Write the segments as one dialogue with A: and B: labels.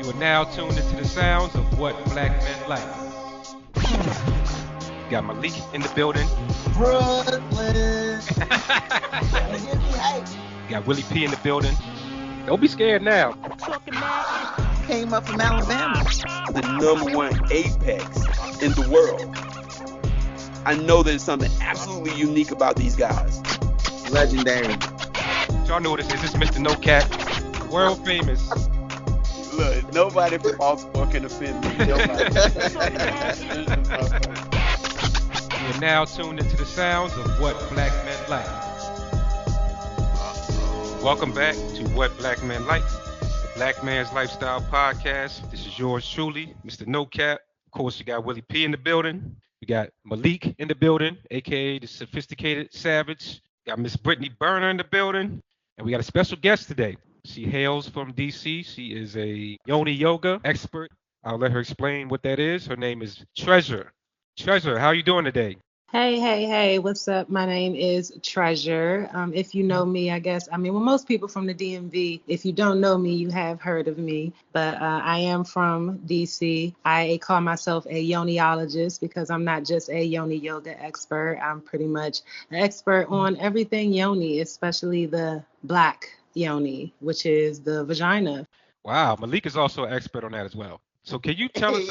A: You are now tuned into the sounds of what black men like. Got Malik in the building.
B: Brooklyn.
A: Got Willie P in the building. Don't be scared now.
B: Came up from Alabama.
C: The #1 apex in the world. I know there's something absolutely unique about these guys.
B: Legendary.
A: Y'all know what this is. This is Mr. No Cap. World famous.
C: Look, nobody from Baltimore can offend me.
A: You're now tuned into the sounds of what black men like. Welcome back to What Black Men Like, the Black Man's Lifestyle Podcast. This is yours truly, Mr. No Cap. Of course, you got Willie P in the building. We got Malik in the building, aka the Sophisticated Savage. Got Miss Brittany Burner in the building. And we got a special guest today. She hails from DC. She is a Yoni Yoga expert. I'll let her explain what that is. Her name is Treasure. Treasure, how are you doing today?
D: Hey, what's up? My name is Treasure. If you know me, well, most people from the DMV, if you don't know me, you have heard of me. But I am from DC. I call myself a yoniologist because I'm not just a Yoni Yoga expert. I'm pretty much an expert on everything yoni, especially the black yoni, which is the vagina.
A: Wow, Malik is also an expert on that as well. So can you tell us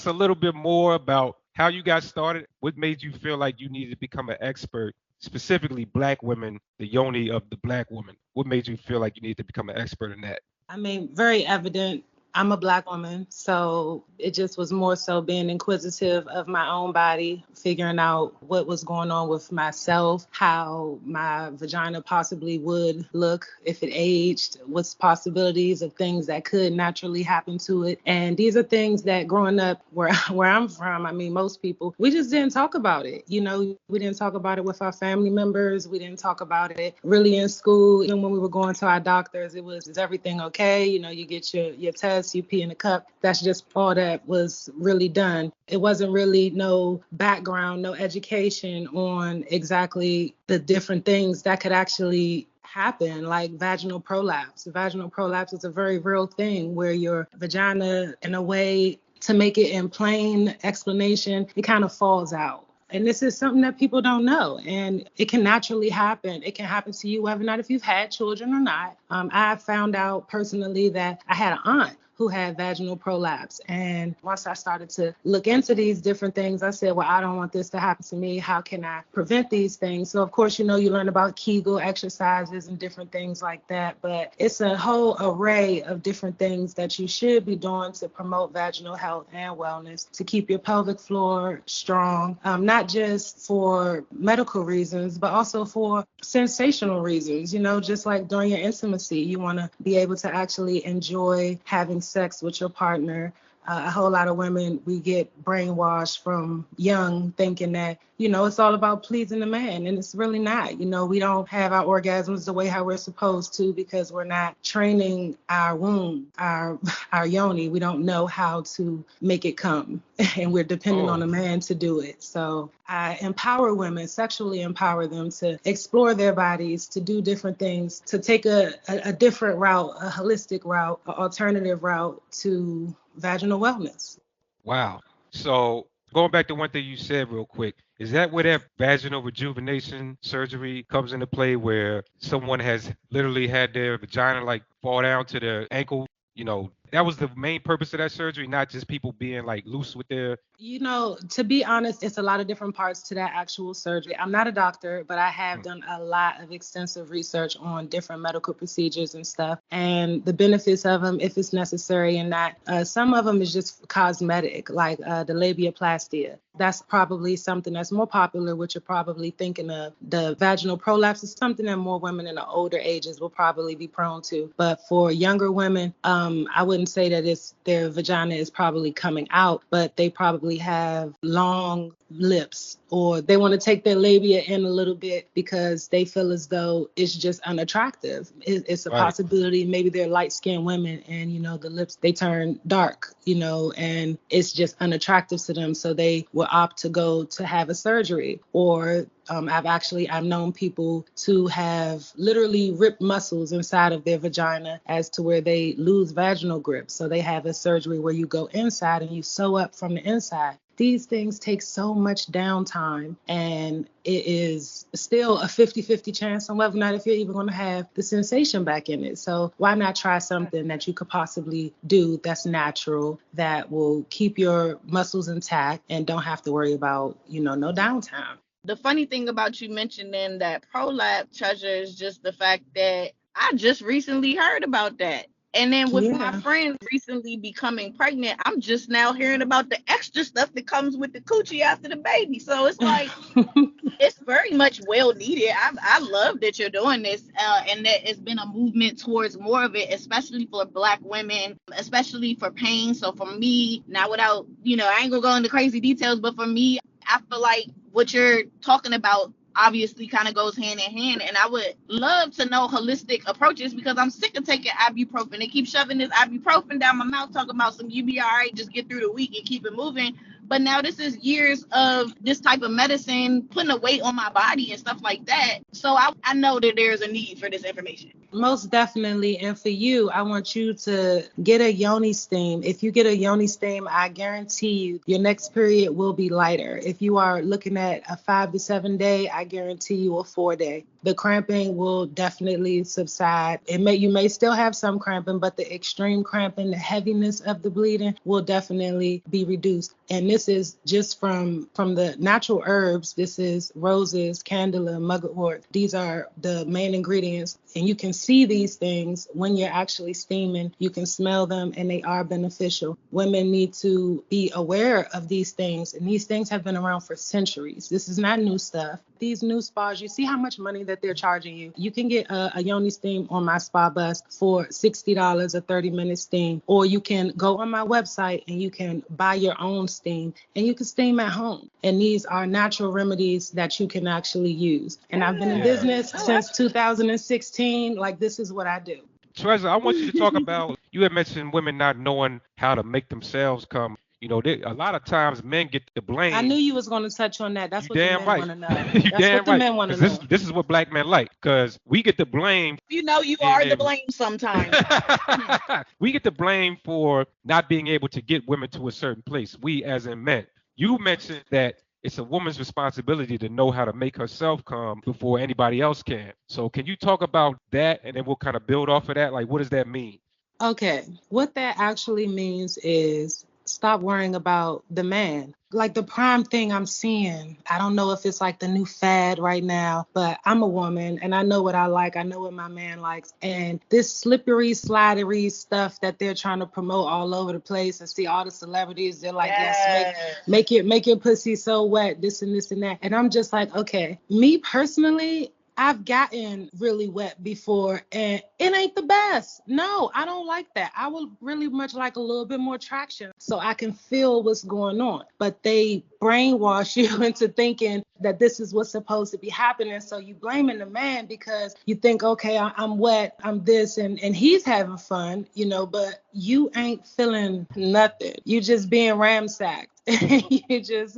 A: a little bit more about how you got started? What made you feel like you needed to become an expert, specifically black women, the yoni of the black woman? What made you feel like you needed to become an expert in that?
D: I mean, very evident. I'm a black woman, so it just was more so being inquisitive of my own body, figuring out what was going on with myself, how my vagina possibly would look if it aged, what's possibilities of things that could naturally happen to it. And these are things that growing up where I'm from, I mean, most people, we just didn't talk about it. You know, we didn't talk about it with our family members. We didn't talk about it really in school. Even when we were going to our doctors, it was, is everything okay? You know, you get your test. You pee in a cup. That's just all that was really done. It wasn't really no background, no education on exactly the different things that could actually happen, like vaginal prolapse. Vaginal prolapse is a very real thing where your vagina, in a way, to make it in plain explanation, it kind of falls out. And this is something that people don't know. And it can naturally happen. It can happen to you, whether or not if you've had children or not. I found out personally that I had an aunt who had vaginal prolapse. And once I started to look into these different things, I said, well, I don't want this to happen to me. How can I prevent these things? So, of course, you know, you learn about Kegel exercises and different things like that. But it's a whole array of different things that you should be doing to promote vaginal health and wellness, to keep your pelvic floor strong, not just for medical reasons, but also for sensational reasons. You know, just like during your intimacy, you want to be able to actually enjoy having sex with your partner. A whole lot of women, we get brainwashed from young thinking that, you know, it's all about pleasing the man, and it's really not. You know, we don't have our orgasms the way how we're supposed to because we're not training our womb, our yoni. We don't know how to make it come, and we're dependent on a man to do it. So I empower women, sexually empower them to explore their bodies, to do different things, to take a different route, a holistic route, an alternative route to vaginal wellness.
A: Wow. So going back to one thing you said real quick, is that where that vaginal rejuvenation surgery comes into play, where someone has literally had their vagina like fall down to their ankle? You know, that was the main purpose of that surgery, not just people being like loose with their...
D: You know, to be honest, it's a lot of different parts to that actual surgery. I'm not a doctor, but I have done a lot of extensive research on different medical procedures and stuff, and the benefits of them, if it's necessary and not. Some of them is just cosmetic, like the labiaplastia. That's probably something that's more popular, which you're probably thinking of. The vaginal prolapse is something that more women in the older ages will probably be prone to. But for younger women, I wouldn't say that their vagina is probably coming out, but they probably have long lips, or they want to take their labia in a little bit because they feel as though it's just unattractive. It's a
A: Right.
D: possibility. Maybe they're light-skinned women and, the lips, they turn dark, and it's just unattractive to them. So they will opt to go to have a surgery. Or I've known people to have literally ripped muscles inside of their vagina as to where they lose vaginal grip. So they have a surgery where you go inside and you sew up from the inside. These things take so much downtime, and it is still a 50-50 chance on whether or not if you're even going to have the sensation back in it. So why not try something that you could possibly do that's natural, that will keep your muscles intact and don't have to worry about, no downtime.
E: The funny thing about you mentioning that prolapse, Treasure, is just the fact that I just recently heard about that. And then with my friends recently becoming pregnant, I'm just now hearing about the extra stuff that comes with the coochie after the baby. So it's like, it's very much well needed. I love that you're doing this, and that it's been a movement towards more of it, especially for Black women, especially for pain. So for me, now without, I ain't gonna go into crazy details, but for me, I feel like what you're talking about obviously kind of goes hand in hand, and I would love to know holistic approaches, because I'm sick of taking ibuprofen. They keep shoving this ibuprofen down my mouth, talking about some you be all right, just get through the week and keep it moving. But now this is years of this type of medicine putting a weight on my body and stuff like that. So I know that there's a need for this information.
D: Most definitely. And for you, I want you to get a Yoni steam. If you get a Yoni steam, I guarantee you your next period will be lighter. If you are looking at a 5 to 7 day, I guarantee you a 4 day. The cramping will definitely subside. You may still have some cramping, but the extreme cramping, the heaviness of the bleeding will definitely be reduced. And this is just from the natural herbs. This is roses, candela, mugwort. These are the main ingredients. And you can see these things when you're actually steaming. You can smell them, and they are beneficial. Women need to be aware of these things. And these things have been around for centuries. This is not new stuff. These new spas, you see how much money that they're charging you. You can get a Yoni steam on my spa bus for $60, a 30-minute steam. Or you can go on my website and you can buy your own steam and you can steam at home. And these are natural remedies that you can actually use. And I've been in business since 2016. Like, this is what I do.
A: Treasure, I want you to talk about, you had mentioned women not knowing how to make themselves come. A lot of times men get the blame.
D: I knew you was going to touch on that. That's what the men want to know.
A: That's what the men want to know. This is what Black men like, because we get the blame.
E: You are the blame sometimes.
A: We get the blame for not being able to get women to a certain place. We as in men. You mentioned that it's a woman's responsibility to know how to make herself come before anybody else can. So can you talk about that, and then we'll kind of build off of that? Like, what does that mean?
D: Okay. What that actually means is stop worrying about the man. Like, the prime thing I'm seeing, I don't know if it's like the new fad right now, but I'm a woman and I know what I like. I know what my man likes. And this slippery, slidery stuff that they're trying to promote all over the place, and see all the celebrities, they're like, yes, make your pussy so wet, this and this and that. And I'm just like, okay, me personally, I've gotten really wet before and it ain't the best. No, I don't like that. I would really much like a little bit more traction so I can feel what's going on. But they brainwash you into thinking that this is what's supposed to be happening. So you blaming the man because you think, okay, I'm wet, I'm this, and he's having fun, but you ain't feeling nothing. You just being ramsacked.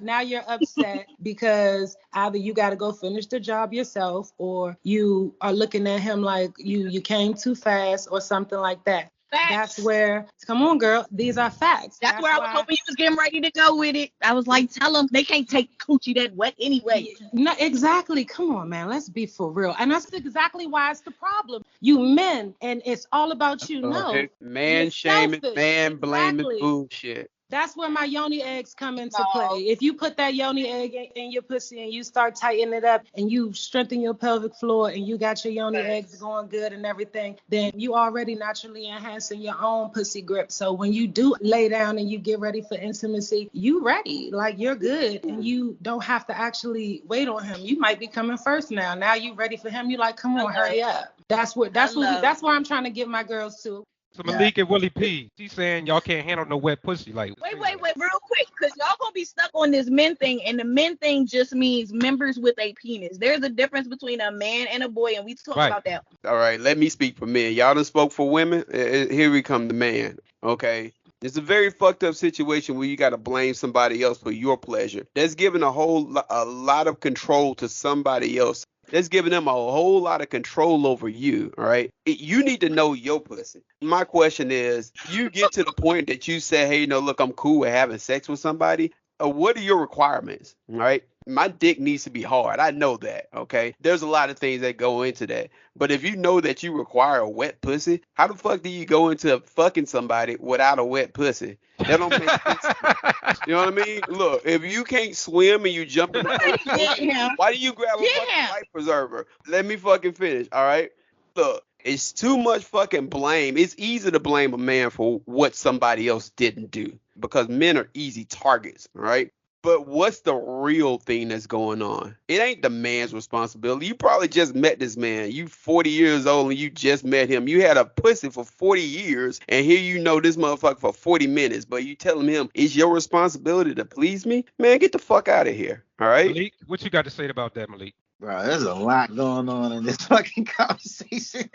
D: Now you're upset because either you got to go finish the job yourself, or you are looking at him like you came too fast or something like that.
E: Facts.
D: That's where, come on, girl, these are facts.
E: That's where I was hoping you was getting ready to go with it. I was like, tell them they can't take coochie that wet anyway.
D: No, exactly. Come on, man. Let's be for real. And that's exactly why it's the problem. You men, and it's all about you. No.
C: Man shaming, man blaming bullshit.
D: That's where my yoni eggs come into play. If you put that yoni egg in your pussy and you start tightening it up and you strengthen your pelvic floor and you got your yoni eggs going good and everything, then you already naturally enhancing your own pussy grip. So when you do lay down and you get ready for intimacy, you ready, like you're good, and you don't have to actually wait on him. You might be coming first now. Now you ready for him. You like, come on, hurry up. That's where I'm trying to get my girls to.
A: So Malik and Willie P, she's saying y'all can't handle no wet pussy. Like,
E: wait, real quick, because y'all gonna be stuck on this men thing, and the men thing just means members with a penis. There's a difference between a man and a boy, and we talk about that.
C: All right, let me speak for men. Y'all done spoke for women. Here we come, the man. Okay. It's a very fucked up situation where you got to blame somebody else for your pleasure. That's giving a lot of control to somebody else. That's giving them a whole lot of control over you, all right? You need to know your pussy. My question is, you get to the point that you say, hey, look, I'm cool with having sex with somebody. What are your requirements, all right? My dick needs to be hard. I know that, okay? There's a lot of things that go into that. But if you know that you require a wet pussy, how the fuck do you go into fucking somebody without a wet pussy? That don't make sense. You know what I mean? Look, if you can't swim and you jump in the why do you grab a fucking life preserver? Let me fucking finish, all right? Look, it's too much fucking blame. It's easy to blame a man for what somebody else didn't do because men are easy targets, all right? But what's the real thing that's going on? It ain't the man's responsibility. You probably just met this man. You 40 years old and you just met him. You had a pussy for 40 years and here you know this motherfucker for 40 minutes. But you telling him it's your responsibility to please me? Man, get the fuck out of here. All right?
A: Malik, what you got to say about that, Malik?
B: Bro, there's a lot going on in this fucking conversation.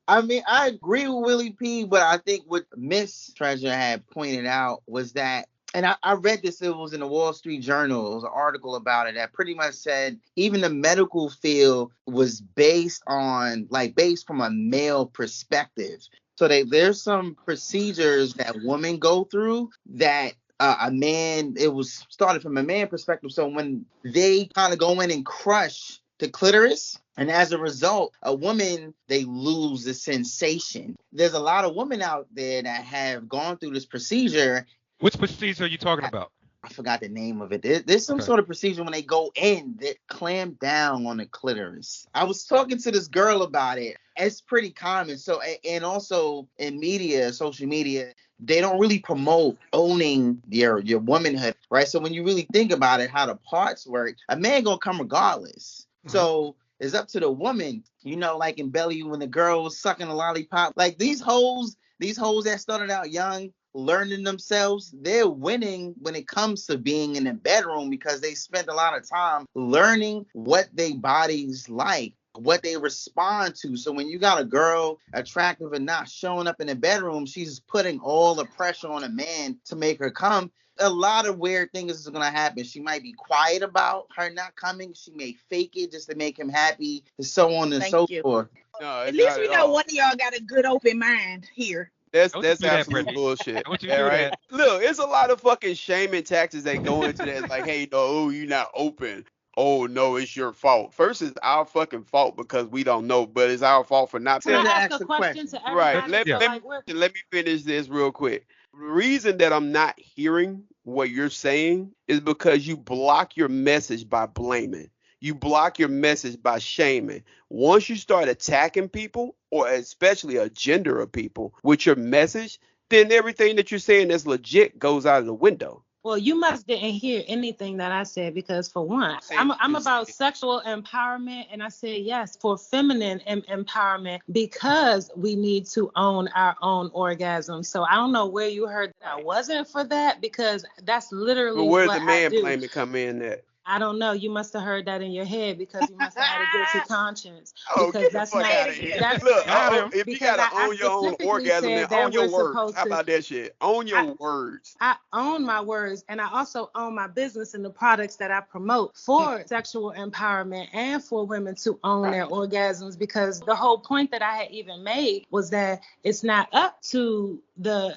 B: I mean, I agree with Willie P, but I think what Miss Treasure had pointed out was that, and I read this, it was in the Wall Street Journal, it was an article about it that pretty much said even the medical field was based from a male perspective. So there's some procedures that women go through that it was started from a man perspective. So when they kind of go in and crush the clitoris, and as a result, a woman, they lose the sensation. There's a lot of women out there that have gone through this procedure.
A: Which procedure are you talking about?
B: I forgot the name of it. There's some sort of procedure when they go in that clamp down on the clitoris. I was talking to this girl about it. It's pretty common. So, and also in media, social media, they don't really promote owning your womanhood, right? So when you really think about it, how the parts work, a man gonna come regardless. Mm-hmm. So it's up to the woman, like in Belly when the girl was sucking a lollipop. Like these hoes that started out young, learning themselves, they're winning when it comes to being in the bedroom because they spent a lot of time learning what their bodies like, what they respond to. So when you got a girl attractive and not showing up in the bedroom, she's putting all the pressure on a man to make her come. A lot of weird things is going to happen. She might be quiet about her not coming. She may fake it just to make him happy, and so on and so forth.
E: No, at least we know one of y'all got a good open mind here.
C: That's absolute bullshit.
A: Don't you do that?
C: Look, it's a lot of fucking shaming tactics that go into that. Like, hey, no, you're not open. Oh, no, it's your fault. First, it's our fucking fault because we don't know, but it's our fault for not.
D: Can I ask a question to everybody?
C: Right. Let me finish this real quick. The reason that I'm not hearing what you're saying is because you block your message by blaming. You block your message by shaming. Once you start attacking people, or especially a gender of people, with your message, then everything that you're saying that's legit goes out of the window.
D: Well, you must didn't hear anything that I said because, for one, I'm about sexual empowerment, and I said yes for feminine empowerment because we need to own our own orgasm. So I don't know where you heard that I wasn't for that because that's literally
C: but where's
D: what
C: the man
D: I do.
C: blaming come in at?
D: I don't know. You must have heard that in your head because you must have had a guilty conscience.
C: Oh,
D: because
C: get
D: that's
C: the fuck
D: not.
C: out of here.
D: That's,
C: Look, if you gotta own your own orgasm, then own your words. How
D: to,
C: about that shit? Own your words.
D: I own my words, and I also own my business and the products that I promote for sexual empowerment and for women to own their orgasms. Because the whole point that I had even made was that it's not up to the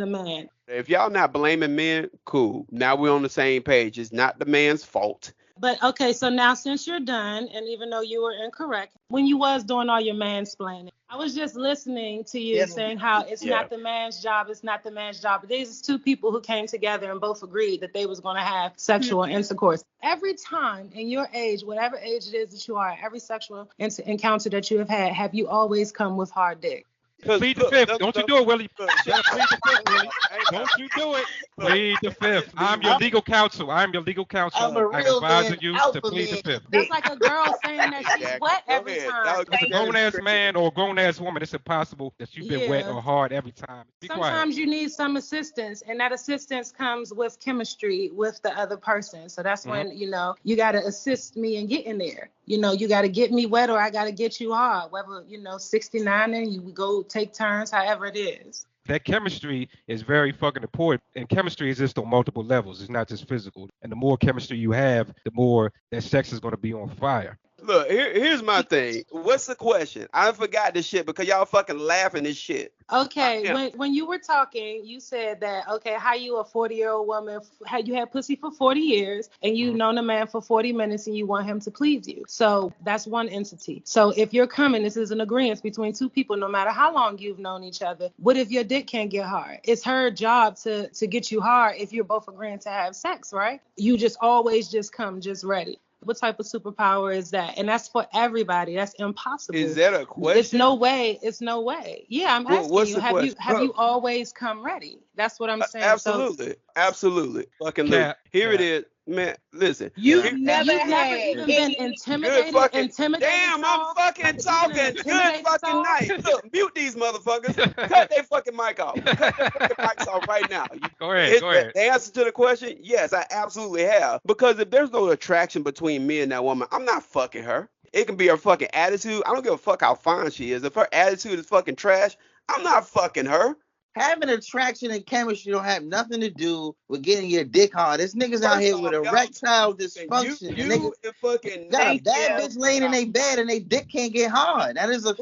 D: man.
C: If y'all not blaming men, cool. Now we're on the same page. It's not the man's fault.
D: But okay, so now since you're done, and even though you were incorrect, when you was doing all your mansplaining, I was just listening to you saying how it's not the man's job, it's not the man's job. But these two people who came together and both agreed that they was going to have sexual intercourse. Every time in your age, whatever age it is that you are, every sexual encounter that you have you always come with hard dick?
A: Plead the fifth. Don't you do it, Willie. Plead the fifth, Willie. Don't you do it. Plead the fifth. I'm your legal counsel. I'm advising you to plead the fifth.
D: That's like a girl saying that she's wet every time.
A: As a grown-ass man or a grown-ass woman, it's impossible that you've been wet or hard every time.
D: Sometimes you need some assistance, and that assistance comes with chemistry with the other person. So that's when, you know, you got to assist me in getting there. You know, you got to get me wet or I got to get you hard. Whether, you know, 69 and you go take turns, however it is.
A: That chemistry is very fucking important. And chemistry exists on multiple levels. It's not just physical. And the more chemistry you have, the more that sex is going to be on fire.
C: Look, here's my thing. What's the question? I forgot this shit because y'all fucking laughing this shit.
D: Okay, when you were talking, you said that, okay, how you a 40-year-old woman, how you had pussy for 40 years and you've known a man for 40 minutes and you want him to please you. So that's one entity. So if you're coming, this is an agreement between two people, no matter how long you've known each other. What if your dick can't get hard? It's her job to get you hard if you're both agreeing to have sex, right? You just always just come just ready. What type of superpower is that? And that's for everybody. That's impossible.
C: Is that a question?
D: It's no way. It's no way. Yeah, I'm asking you. Have you always come ready? That's what I'm saying.
C: Absolutely. Fucking look. Here it is. Man, listen.
E: You've never
D: even been intimidated.
C: Damn, I'm fucking talking. Good fucking night. Look, mute these motherfuckers. Cut their fucking mic off. Cut their fucking mics off right now.
A: Go ahead.
C: The answer to the question, yes, I absolutely have. Because if there's no attraction between me and that woman, I'm not fucking her. It can be her fucking attitude. I don't give a fuck how fine she is. If her attitude is fucking trash, I'm not fucking her.
B: Having attraction and chemistry don't have nothing to do with getting your dick hard. There's niggas out here with erectile dysfunction.
C: You fucking
B: got a bad bitch laying in their bed and they dick can't get hard. That is a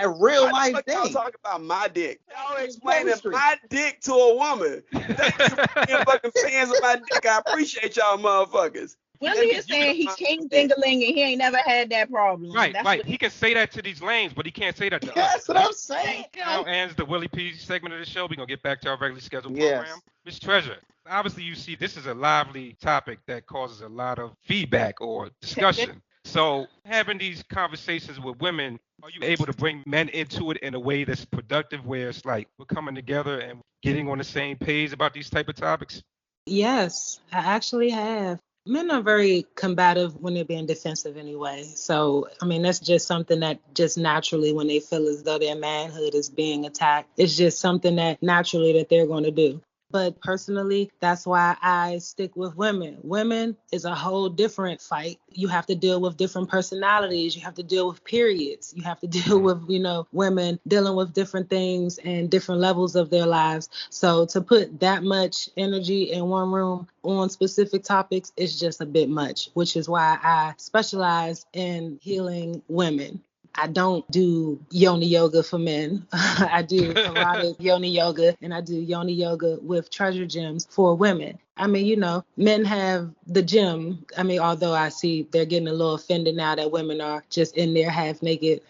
B: real life thing.
C: Y'all talking about my dick. Y'all explaining my dick to a woman. Thank you fucking fans of my dick. I appreciate y'all motherfuckers.
E: Willie is saying he king ding-a-ling and he ain't never had that problem.
A: Right. He can say that to these lanes, but he can't say that to us.
B: That's what I'm saying.
A: Now ends the Willie P segment of the show. We're going to get back to our regularly scheduled program. Miss Treasure, obviously you see this is a lively topic that causes a lot of feedback or discussion. So having these conversations with women, are you able to bring men into it in a way that's productive where it's like we're coming together and getting on the same page about these type of topics?
D: Yes, I actually have. Men are very combative when they're being defensive anyway. So, I mean, that's just something that just naturally when they feel as though their manhood is being attacked, it's just something that naturally that they're going to do. But personally, that's why I stick with women. Women is a whole different fight. You have to deal with different personalities. You have to deal with periods. You have to deal with, you know, women dealing with different things and different levels of their lives. So to put that much energy in one room on specific topics is just a bit much, which is why I specialize in healing women. I don't do Yoni Yoga for men. I do erotic Yoni Yoga, and I do Yoni Yoga with treasure gems for women. I mean, you know, men have the gym. I mean, although I see they're getting a little offended now that women are just in there half naked.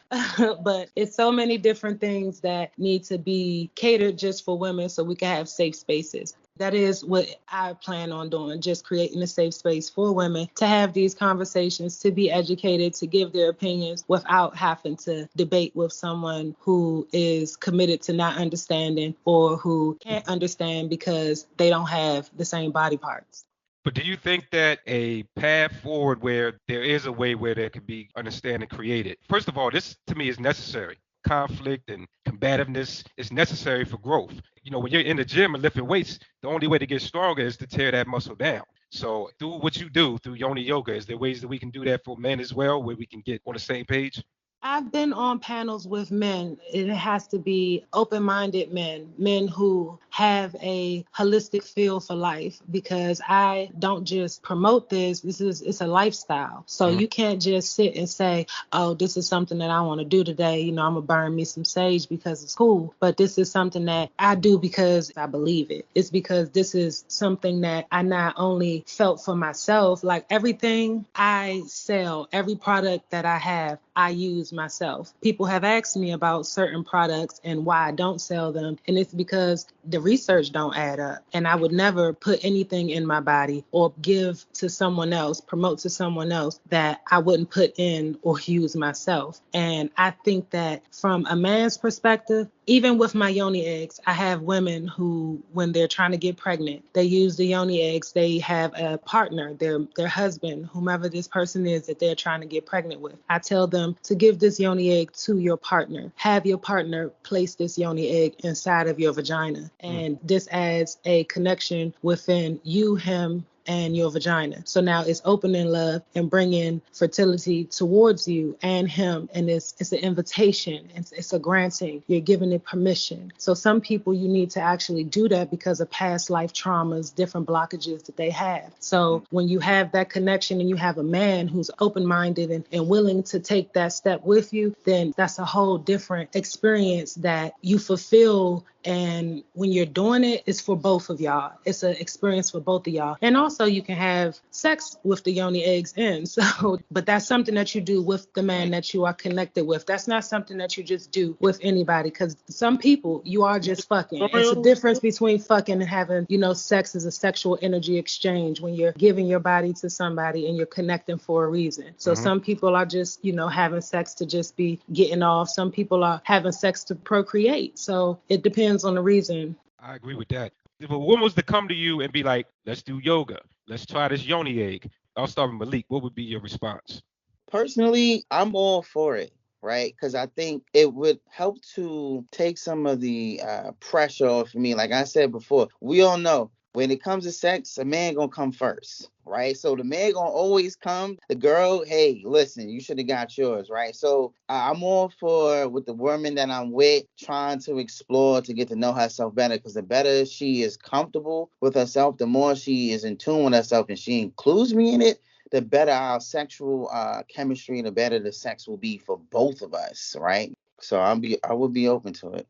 D: But it's so many different things that need to be catered just for women so we can have safe spaces. That is what I plan on doing, just creating a safe space for women to have these conversations, to be educated, to give their opinions without having to debate with someone who is committed to not understanding or who can't understand because they don't have the same body parts.
A: But do you think that a path forward where there is a way where there could be understanding created? First of all, this to me is necessary. Conflict and combativeness is necessary for growth. You know, when you're in the gym and lifting weights, the only way to get stronger is to tear that muscle down. So through what you do, through Yoni Yoga, is there ways that we can do that for men as well, where we can get on the same page?
D: I've been on panels with men. It has to be open-minded men who have a holistic feel for life, because I don't just promote this. It's a lifestyle. So you can't just sit and say, oh, this is something that I want to do today. You know, I'm going to burn me some sage because it's cool. But this is something that I do because I believe it. It's because this is something that I not only felt for myself, like everything I sell, every product that I have, I use myself. People have asked me about certain products and why I don't sell them. And it's because the research don't add up. And I would never put anything in my body or give to someone else, promote to someone else that I wouldn't put in or use myself. And I think that from a man's perspective, even with my yoni eggs, I have women who, when they're trying to get pregnant, they use the yoni eggs. They have a partner, their husband, whomever this person is that they're trying to get pregnant with. I tell them to give this yoni egg to your partner. Have your partner place this yoni egg inside of your vagina. And this adds a connection within you, him, and your vagina. So now it's opening love and bringing fertility towards you and him. And it's an invitation. It's a granting. You're giving it permission. So some people, you need to actually do that because of past life traumas, different blockages that they have. So when you have that connection and you have a man who's open-minded and willing to take that step with you, then that's a whole different experience that you fulfill. And when you're doing it, it's for both of y'all. It's an experience for both of y'all. And also you can have sex with the yoni eggs in. So, but that's something that you do with the man that you are connected with. That's not something that you just do with anybody, because some people, you are just fucking. It's a difference between fucking and having, sex as a sexual energy exchange when you're giving your body to somebody and you're connecting for a reason. So some people are just, having sex to just be getting off. Some people are having sex to procreate. So it depends on the reason.
A: I agree with that. If a woman was to come to you and be like, let's do yoga, let's try this yoni egg, I'll start with Malik. What would be your response?
B: Personally, I'm all for it, right? Because I think it would help to take some of the pressure off of me. Like I said before, we all know when it comes to sex, a man gonna come first, right? So the man gonna always come. The girl, hey, listen, you should have got yours, right? So I'm all for, with the woman that I'm with, trying to explore to get to know herself better, because the better she is comfortable with herself, the more she is in tune with herself and she includes me in it, the better our sexual chemistry and the better the sex will be for both of us, right? So I would be open to it.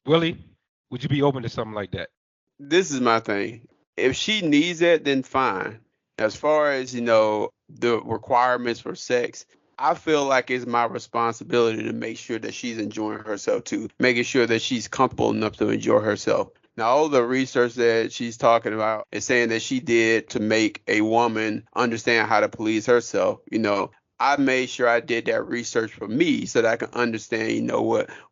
A: Willie, would you be open to something like that?
C: This is my thing. If she needs it, then fine. As far as, the requirements for sex, I feel like it's my responsibility to make sure that she's enjoying herself too, making sure that she's comfortable enough to enjoy herself. Now, all the research that she's talking about is saying that she did to make a woman understand how to please herself. I made sure I did that research for me so that I can understand,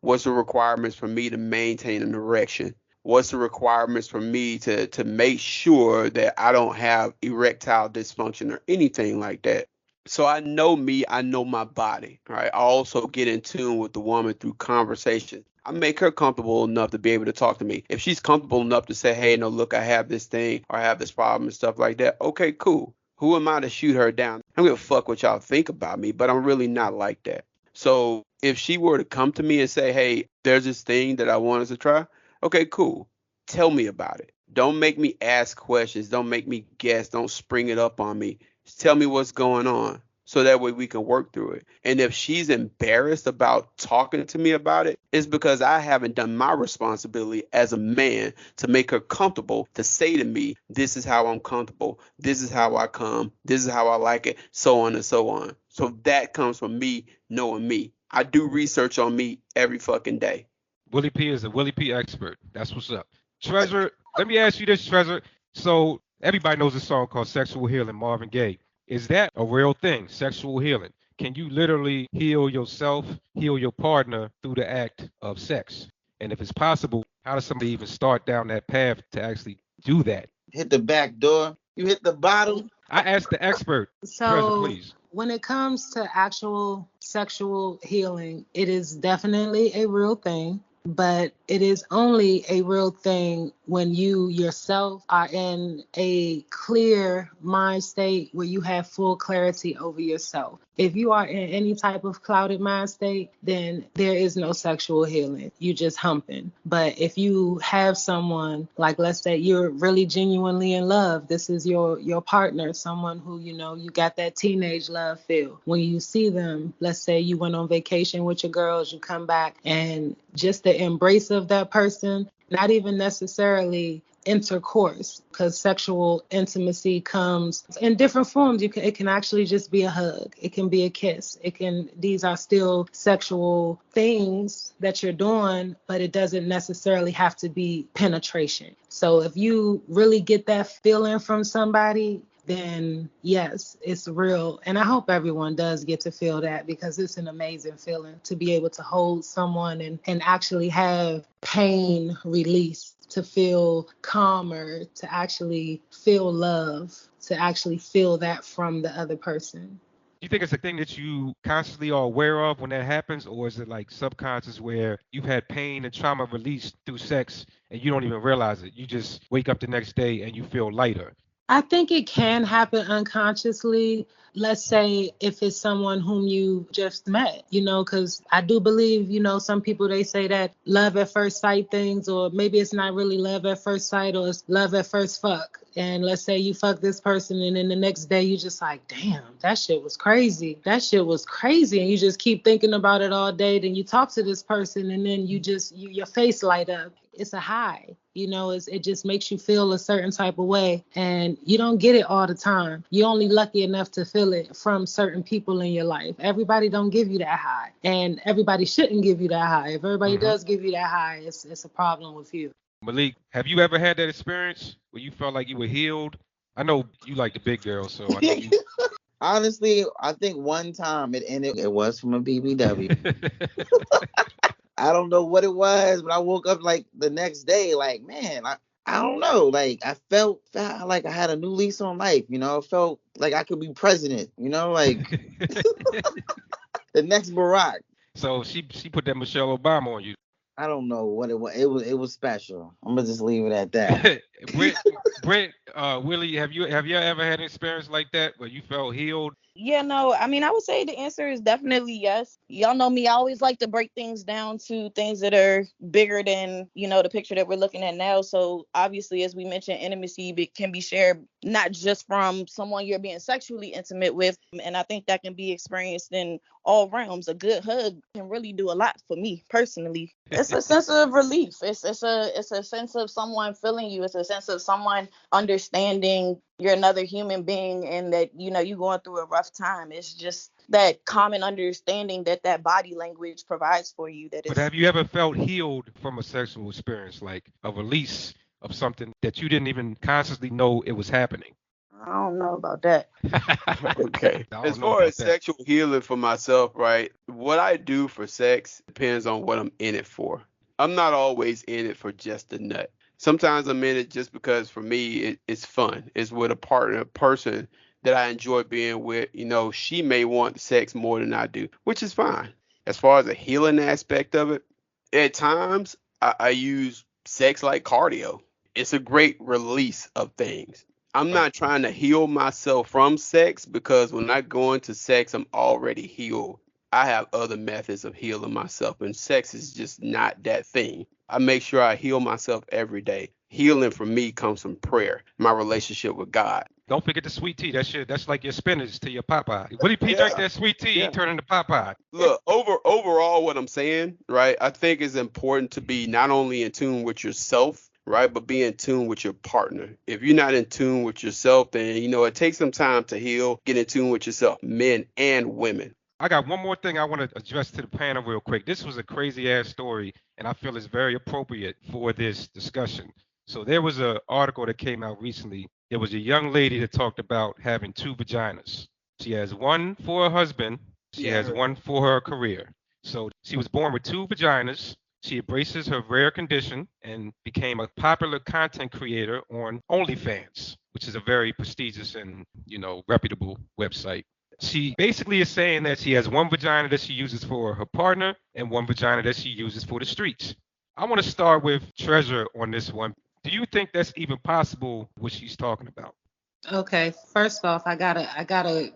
C: what's the requirements for me to maintain an erection. What's the requirements for me to make sure that I don't have erectile dysfunction or anything like that. So I know me, I know my body, right? I also get in tune with the woman through conversation. I make her comfortable enough to be able to talk to me. If she's comfortable enough to say, hey, no, look, I have this thing or I have this problem and stuff like that. Okay, cool. Who am I to shoot her down? I don't give a fuck what y'all think about me, but I'm really not like that. So if she were to come to me and say, hey, there's this thing that I want us to try. Okay, cool. Tell me about it. Don't make me ask questions. Don't make me guess. Don't spring it up on me. Just tell me what's going on so that way we can work through it. And if she's embarrassed about talking to me about it, it's because I haven't done my responsibility as a man to make her comfortable to say to me, this is how I'm comfortable. This is how I come. This is how I like it, so on and so on. So that comes from me knowing me. I do research on me every fucking day.
A: Willie P is a Willie P expert. That's what's up. Treasure, let me ask you this, Treasure. So everybody knows a song called Sexual Healing, Marvin Gaye. Is that a real thing, sexual healing? Can you literally heal yourself, heal your partner through the act of sex? And if it's possible, how does somebody even start down that path to actually do that?
B: Hit the back door. You hit the bottom.
A: I asked the expert. Treasure, please.
D: When it comes to actual sexual healing, it is definitely a real thing. But it is only a real thing when you yourself are in a clear mind state where you have full clarity over yourself. If you are in any type of clouded mind state, then there is no sexual healing. You just humping. But if you have someone, like let's say you're really genuinely in love, this is your partner, someone who, you got that teenage love feel. When you see them, let's say you went on vacation with your girls, you come back and just the embrace of that person, not even necessarily intercourse, because sexual intimacy comes in different forms. It can actually just be a hug. It can be a kiss. These are still sexual things that you're doing, but it doesn't necessarily have to be penetration. So if you really get that feeling from somebody, then yes, it's real. And I hope everyone does get to feel that, because it's an amazing feeling to be able to hold someone and actually have pain release, to feel calmer, to actually feel love, to actually feel that from the other person.
A: Do you think it's a thing that you constantly are aware of when that happens, or is it like subconscious where you've had pain and trauma released through sex and you don't even realize it? You just wake up the next day and you feel lighter.
D: I think it can happen unconsciously. Let's say if it's someone whom you just met, because I do believe, some people, they say that love at first sight things, or maybe it's not really love at first sight, or it's love at first fuck. And let's say you fuck this person and then the next day you just like, damn, that shit was crazy. That shit was crazy. And you just keep thinking about it all day. Then you talk to this person and then your face light up. It's a high, it just makes you feel a certain type of way, and you don't get it all the time. You're only lucky enough to feel it from certain people in your life. Everybody don't give you that high, and everybody shouldn't give you that high. If everybody does give you that high, it's a problem with you.
A: Malik, have you ever had that experience where you felt like you were healed? I know you like the big girl, so I know you.
B: Honestly, I think one time it was from a BBW. I don't know what it was, but I woke up like the next day, like, man, I don't know. Like, I felt like I had a new lease on life, I felt like I could be president, like the next Barack.
A: So she put that Michelle Obama on you.
B: I don't know what it was. It was special. I'm gonna just leave it at that.
A: Brent, Willie, have you ever had an experience like that where you felt healed?
E: Yeah, no, I mean, I would say the answer is definitely yes. Y'all know me, I always like to break things down to things that are bigger than, the picture that we're looking at now. So obviously, as we mentioned, intimacy can be shared not just from someone you're being sexually intimate with. And I think that can be experienced in all realms. A good hug can really do a lot for me personally. It's a sense of relief. It's a sense of someone feeling you. It's a sense of someone understanding you're another human being, and that, you're going through a rough time. It's just that common understanding that body language provides for you.
A: But have you ever felt healed from a sexual experience, like a release of something that you didn't even consciously know it was happening?
E: I don't know about that.
C: Okay. As far as sexual healing for myself, right, what I do for sex depends on what I'm in it for. I'm not always in it for just the nut. Sometimes I'm in it just because for me it's fun. It's with a person that I enjoy being with. She may want sex more than I do, which is fine. As far as the healing aspect of it, at times I use sex like cardio. It's a great release of things. I'm not trying to heal myself from sex, because when I go into sex, I'm already healed. I have other methods of healing myself, and sex is just not that thing. I make sure I heal myself every day. Healing for me comes from prayer, my relationship with God.
A: Don't forget the sweet tea. That's like your spinach to your Popeye. Willie P drink that sweet tea, he turn into Popeye.
C: Look, overall, what I'm saying, right, I think it's important to be not only in tune with yourself, right, but be in tune with your partner. If you're not in tune with yourself, then, it takes some time to heal, get in tune with yourself, men and women.
A: I got one more thing I want to address to the panel real quick. This was a crazy ass story, and I feel it's very appropriate for this discussion. So there was an article that came out recently. There was a young lady that talked about having two vaginas. She has one for her husband. She has one for her career. So she was born with two vaginas. She embraces her rare condition and became a popular content creator on OnlyFans, which is a very prestigious and, reputable website. She basically is saying that she has one vagina that she uses for her partner and one vagina that she uses for the streets. I want to start with Treasure on this one. Do you think that's even possible, what she's talking about?
D: Okay, first off, I gotta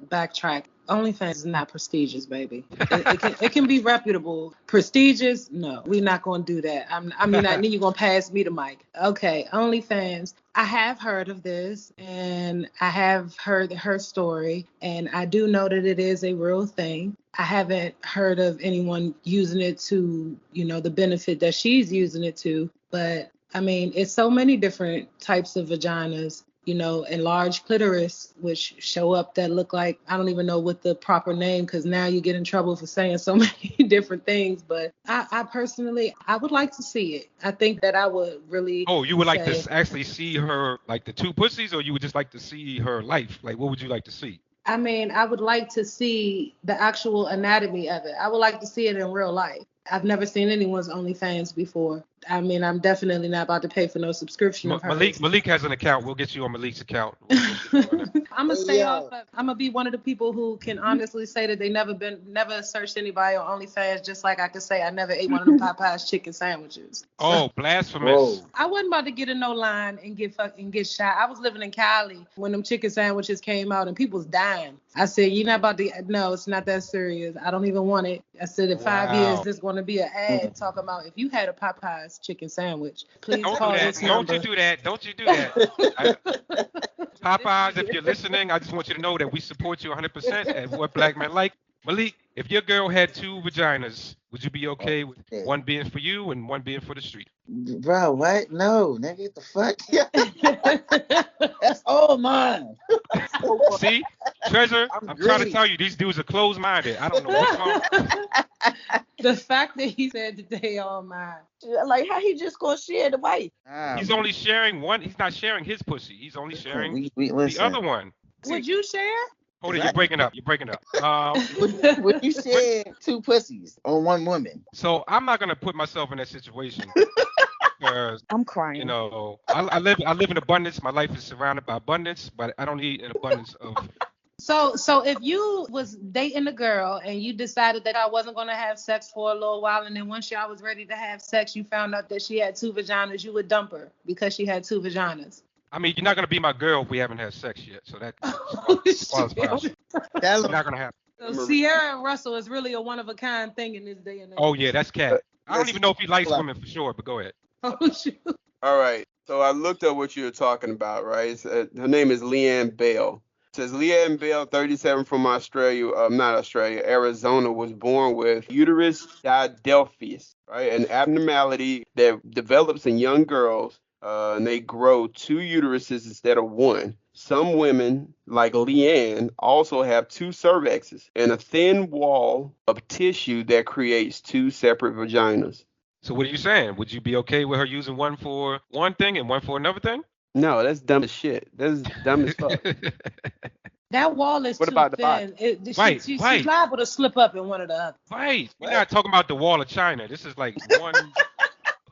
D: backtrack. OnlyFans is not prestigious, baby. It can be reputable. Prestigious? No, we're not gonna do that. I knew you're gonna pass me the mic. Okay, OnlyFans. I have heard of this, and I have heard her story, and I do know that it is a real thing. I haven't heard of anyone using it to, the benefit that she's using it to, but it's so many different types of vaginas. enlarged clitoris, which show up that look like, I don't even know what the proper name, because now you get in trouble for saying so many different things. But I personally, I would like to see it. I think that I would really.
A: Oh, you would like to actually see her, like the two pussies, or you would just like to see her life? Like, what would you like to see?
D: I mean, I would like to see the actual anatomy of it. I would like to see it in real life. I've never seen anyone's OnlyFans before. I mean, I'm definitely not about to pay for no subscription of hers.
A: Malik has an account. We'll get you on Malik's account.
D: I'm gonna stay off. I'm gonna be one of the people who can honestly say that they never searched anybody on OnlyFans. Just like I could say I never ate one of the Popeyes chicken sandwiches.
A: Oh, blasphemous! Whoa.
D: I wasn't about to get in no line and get shot. I was living in Cali when them chicken sandwiches came out and people was dying. I said, "You're not about to." No, it's not that serious. I don't even want it. I said, in 5 years, there's going to be an ad talking about if you had a Popeyes chicken sandwich, please call this number.
A: Don't you do that. Don't you do that. Popeyes, if you're listening, I just want you to know that we support you 100% at What Black Men Like. Malik, if your girl had two vaginas, would you be okay with one being for you and one being for the street?
B: Bro, what? No, nigga, the fuck? That's all mine.
A: See, Treasure, I'm trying to tell you, these dudes are closed-minded. I don't know what's wrong.
D: The fact that he said that they all mine.
E: Like, how he just gonna share the wife?
A: He's only sharing one. He's not sharing his pussy. He's only sharing the other one.
D: Would you share?
A: Hold it, you're breaking up.
B: Would you share two pussies on one woman?
A: So I'm not gonna put myself in that situation. Because,
E: I'm crying.
A: I live in abundance. My life is surrounded by abundance, but I don't need an abundance of.
D: So if you was dating a girl and you decided that I wasn't gonna have sex for a little while, and then once y'all was ready to have sex, you found out that she had two vaginas, you would dump her because she had two vaginas.
A: I mean, you're not gonna be my girl if we haven't had sex yet, so that qualifies.
B: That's
A: not gonna happen.
D: So Sierra and Russell is really a one-of-a-kind thing in this day and age.
A: Oh yeah, that's Cat. I don't even know if he likes women for sure, but go ahead.
D: Oh shoot.
C: All right. So I looked up what you were talking about, right? Her name is Leanne Bell. It says Leanne Bell, 37, from Arizona, was born with uterus didelphys, right? An abnormality that develops in young girls, and they grow two uteruses instead of one. Some women, like Leanne, also have two cervixes and a thin wall of tissue that creates two separate vaginas.
A: So what are you saying? Would you be okay with her using one for one thing and one for another thing?
C: No, that's dumb as shit. That's dumb as fuck.
D: That wall is too thin. She's liable to slip up in one of the other.
A: Right. We're not talking about the wall of China. This is like one.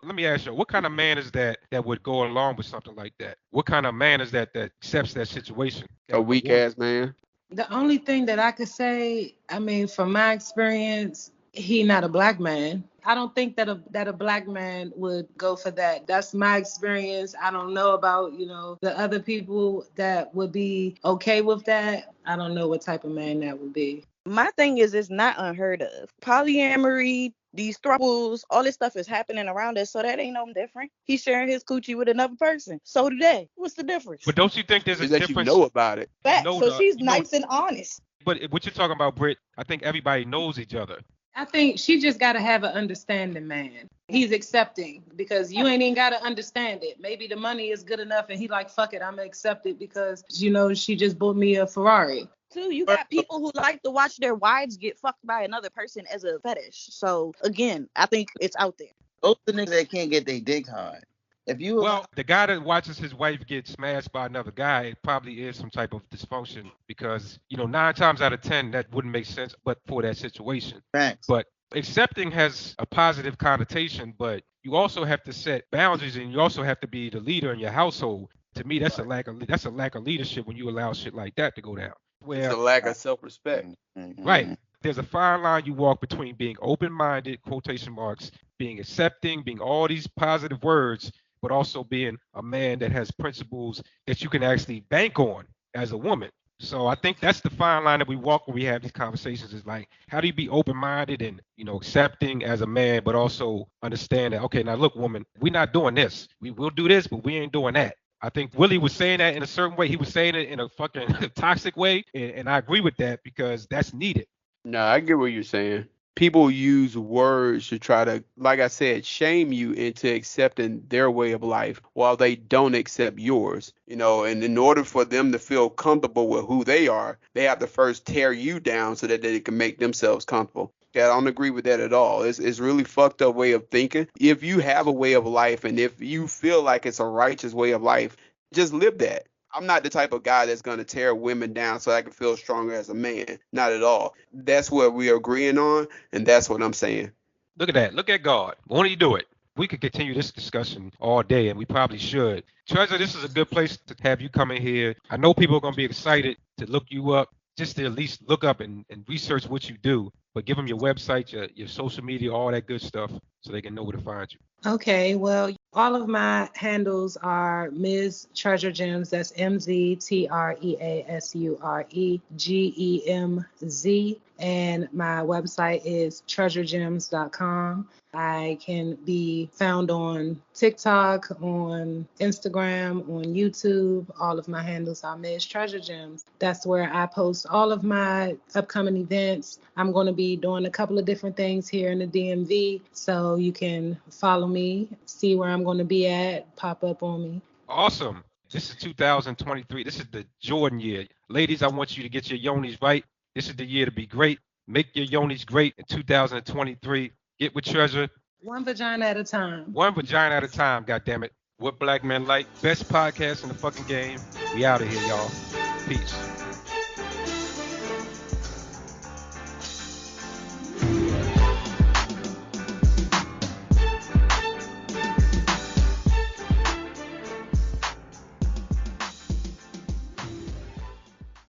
A: Let me ask you, what kind of man is that would go along with something like that? What kind of man is that accepts that situation?
C: A weak ass man.
D: The only thing that I could say, I mean, from my experience, he not a black man. I don't think that a black man would go for that. That's my experience. I don't know about, the other people that would be okay with that. I don't know what type of man that would be.
E: My thing is, it's not unheard of. Polyamory, these thruples, all this stuff is happening around us, so that ain't no different. He's sharing his coochie with another person. So do they. What's the difference?
A: But don't you think there's a difference?
C: That you know about it.
E: So she's nice and honest.
A: But what you're talking about, Britt, I think everybody knows each other.
D: I think she just got to have an understanding man. He's accepting because you ain't even got to understand it. Maybe the money is good enough and he like, fuck it, I'm going to accept it because, she just bought me a Ferrari.
E: Too, you got people who like to watch their wives get fucked by another person as a fetish. So, again, I think it's out there.
B: Those are the niggas that can't get their dick hard.
A: The guy that watches his wife get smashed by another guy, it probably is some type of dysfunction because, 9 times out of 10, that wouldn't make sense but for that situation.
B: Thanks.
A: But accepting has a positive connotation, but you also have to set boundaries and you also have to be the leader in your household. To me, that's a lack of leadership when you allow shit like that to go down.
C: It's a lack of self-respect.
A: Right. There's a fine line you walk between being open-minded, quotation marks, being accepting, being all these positive words, but also being a man that has principles that you can actually bank on as a woman. So I think that's the fine line that we walk when we have these conversations is like, how do you be open-minded and, accepting as a man, but also understand that, okay, now look, woman, we're not doing this. We will do this, but we ain't doing that. I think Willie was saying that in a certain way. He was saying it in a fucking toxic way. And I agree with that because that's needed.
C: No, I get what you're saying. people use words to try to, like I said, shame you into accepting their way of life while they don't accept yours. And in order for them to feel comfortable with who they are, they have to first tear you down so that they can make themselves comfortable. Yeah, I don't agree with that at all. It's really fucked up way of thinking. If you have a way of life and if you feel like it's a righteous way of life, just live that. I'm not the type of guy that's going to tear women down so I can feel stronger as a man. Not at all. That's what we're agreeing on, and that's what I'm saying.
A: Look at that. Look at God. Won't he do it? We could continue this discussion all day, and we probably should. Treasure, this is a good place to have you come in here. I know people are going to be excited to look you up, just to at least look up and research what you do. But give them your website, your social media, all that good stuff, so they can know where to find you.
D: Okay, well, all of my handles are Ms. Treasure Gemz. That's MZTreasureGemz. And my website is treasuregems.com. I can be found on TikTok, on Instagram, on YouTube. All of my handles are Ms. Treasure Gemz. That's where I post all of my upcoming events. I'm going to be doing a couple of different things here in the DMV, so you can follow me, see where I'm going to be at, pop up on me.
A: Awesome. This is 2023. This is the Jordan year. Ladies, I want you to get your yonis right. This is the year to be great. Make your yonis great in 2023. Get with Treasure.
D: One vagina at a time.
A: One vagina at a time, goddammit. What Black Men Like. Best podcast in the fucking game. We out of here, y'all. Peace.